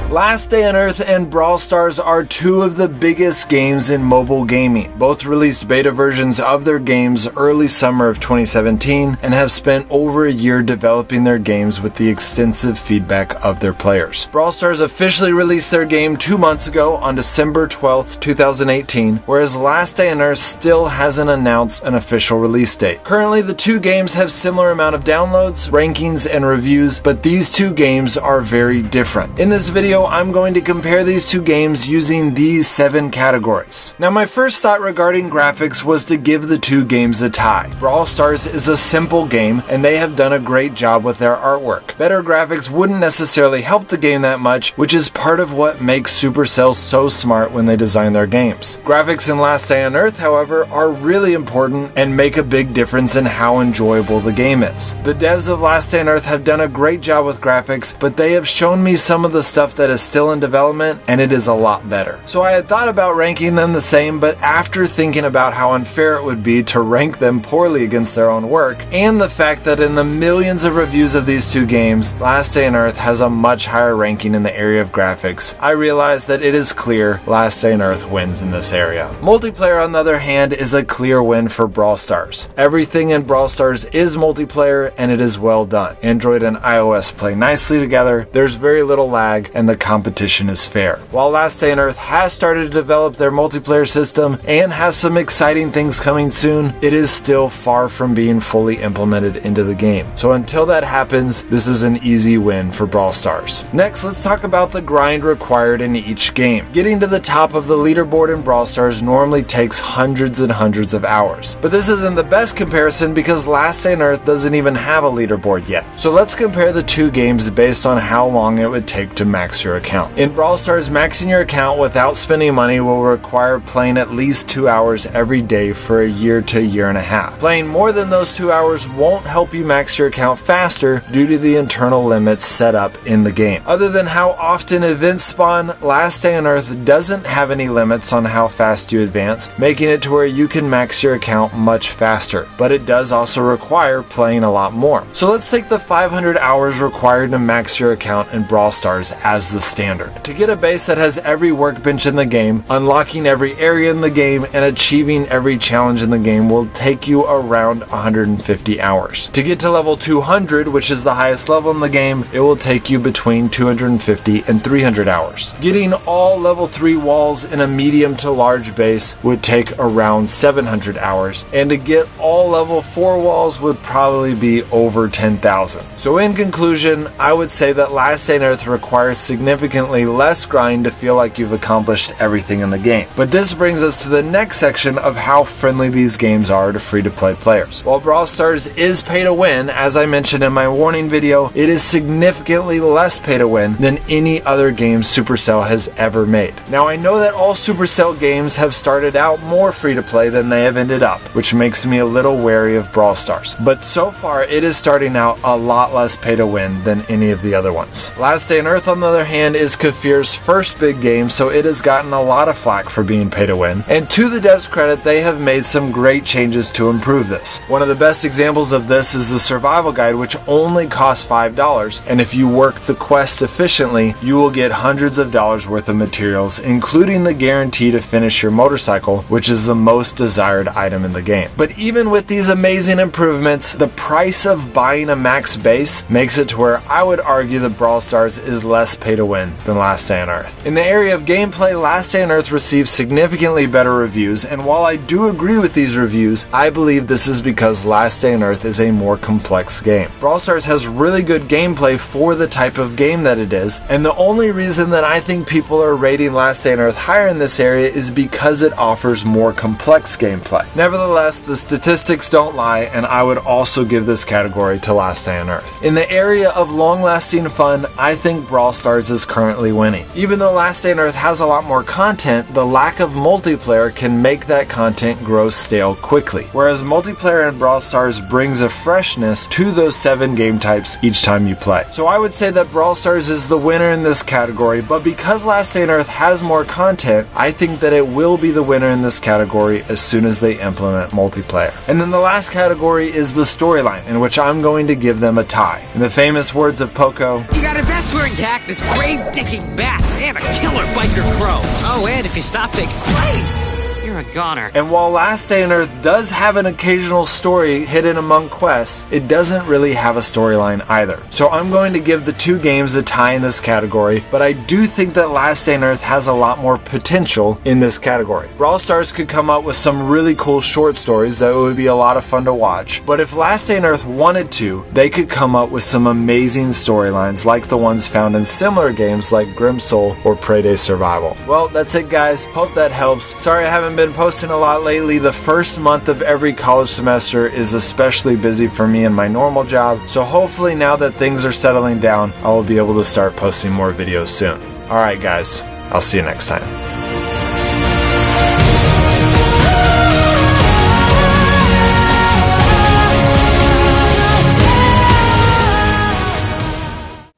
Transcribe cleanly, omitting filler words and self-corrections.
Last Day on Earth and Brawl Stars are two of the biggest games in mobile gaming. Both released beta versions of their games early summer of 2017 and have spent over a year developing their games with the extensive feedback of their players. Brawl Stars officially released their game 2 months ago on December 12th, 2018, whereas Last Day on Earth still hasn't announced an official release date. Currently, the two games have similar amount of downloads, rankings, and reviews, but these two games are very different. In this video, I'm going to compare these two games using these 7 categories. Now, my first thought regarding graphics was to give the two games a tie. Brawl Stars is a simple game, and they have done a great job with their artwork. Better graphics wouldn't necessarily help the game that much, which is part of what makes Supercell so smart when they design their games. Graphics in Last Day on Earth, however, are really important and make a big difference in how enjoyable the game is. The devs of Last Day on Earth have done a great job with graphics, but they have shown me some of the stuff that is still in development, and it is a lot better. So I had thought about ranking them the same, but after thinking about how unfair it would be to rank them poorly against their own work, and the fact that in the millions of reviews of these two games, Last Day on Earth has a much higher ranking in the area of graphics, I realized that it is clear Last Day on Earth wins in this area. Multiplayer, on the other hand, is a clear win for Brawl Stars. Everything in Brawl Stars is multiplayer, and it is well done. Android and iOS play nicely together, there's very little lag, and the competition is fair. While Last Day on Earth has started to develop their multiplayer system and has some exciting things coming soon, it is still far from being fully implemented into the game. So until that happens, this is an easy win for Brawl Stars. Next, let's talk about the grind required in each game. Getting to the top of the leaderboard in Brawl Stars normally takes hundreds and hundreds of hours. But this isn't the best comparison because Last Day on Earth doesn't even have a leaderboard yet. So let's compare the two games based on how long it would take to max your account. In Brawl Stars, maxing your account without spending money will require playing at least 2 hours every day for a year to a year and a half. Playing more than those 2 hours won't help you max your account faster due to the internal limits set up in the game. Other than how often events spawn, Last Day on Earth doesn't have any limits on how fast you advance, making it to where you can max your account much faster, but it does also require playing a lot more. So let's take the 500 hours required to max your account in Brawl Stars as the standard. To get a base that has every workbench in the game, unlocking every area in the game, and achieving every challenge in the game will take you around 150 hours. To get to level 200, which is the highest level in the game, it will take you between 250 and 300 hours. Getting all level 3 walls in a medium to large base would take around 700 hours, and to get all level 4 walls would probably be over 10,000. So in conclusion, I would say that Last Day on Earth requires significantly less grind to feel like you've accomplished everything in the game. But this brings us to the next section of how friendly these games are to free-to-play players. While Brawl Stars is pay to win, as I mentioned in my warning video, it is significantly less pay to win than any other game Supercell has ever made. Now, I know that all Supercell games have started out more free-to-play than they have ended up, which makes me a little wary of Brawl Stars. But so far, it is starting out a lot less pay to win than any of the other ones. Last Day on Earth, on the other hand, is Kafir's first big game, so it has gotten a lot of flack for being pay to win. And to the devs' credit, they have made some great changes to improve this. One of the best examples of this is the survival guide, which only costs $5, and if you work the quest efficiently, you will get hundreds of dollars worth of materials, including the guarantee to finish your motorcycle, which is the most desired item in the game. But even with these amazing improvements, the price of buying a max base makes it to where I would argue that Brawl Stars is less pay to win than Last Day on Earth. In the area of gameplay, Last Day on Earth receives significantly better reviews, and while I do agree with these reviews, I believe this is because Last Day on Earth is a more complex game. Brawl Stars has really good gameplay for the type of game that it is, and the only reason that I think people are rating Last Day on Earth higher in this area is because it offers more complex gameplay. Nevertheless, the statistics don't lie, and I would also give this category to Last Day on Earth. In the area of long-lasting fun, I think Brawl Stars is currently winning. Even though Last Day on Earth has a lot more content, the lack of multiplayer can make that content grow stale quickly, whereas multiplayer in Brawl Stars brings a freshness to those 7 game types each time you play. So I would say that Brawl Stars is the winner in this category, but because Last Day on Earth has more content, I think that it will be the winner in this category as soon as they implement multiplayer. And then the last category is the storyline, in which I'm going to give them a tie. In the famous words of Poco, "You gotta an adventuring cactus, grave-digging bats, and a killer biker crow. Oh, and if you stop to explain, you're a goner. And while Last Day on Earth does have an occasional story hidden among quests, it doesn't really have a storyline either. So I'm going to give the two games a tie in this category, but I do think that Last Day on Earth has a lot more potential in this category. Brawl Stars could come up with some really cool short stories that would be a lot of fun to watch, but if Last Day on Earth wanted to, they could come up with some amazing storylines like the ones found in similar games like Grim Soul or Prey Day Survival. Well, that's it guys. Hope that helps. Sorry I haven't been posting a lot lately. The first month of every college semester is especially busy for me in my normal job, so hopefully now that things are settling down, I will be able to start posting more videos soon. Alright guys, I'll see you next time.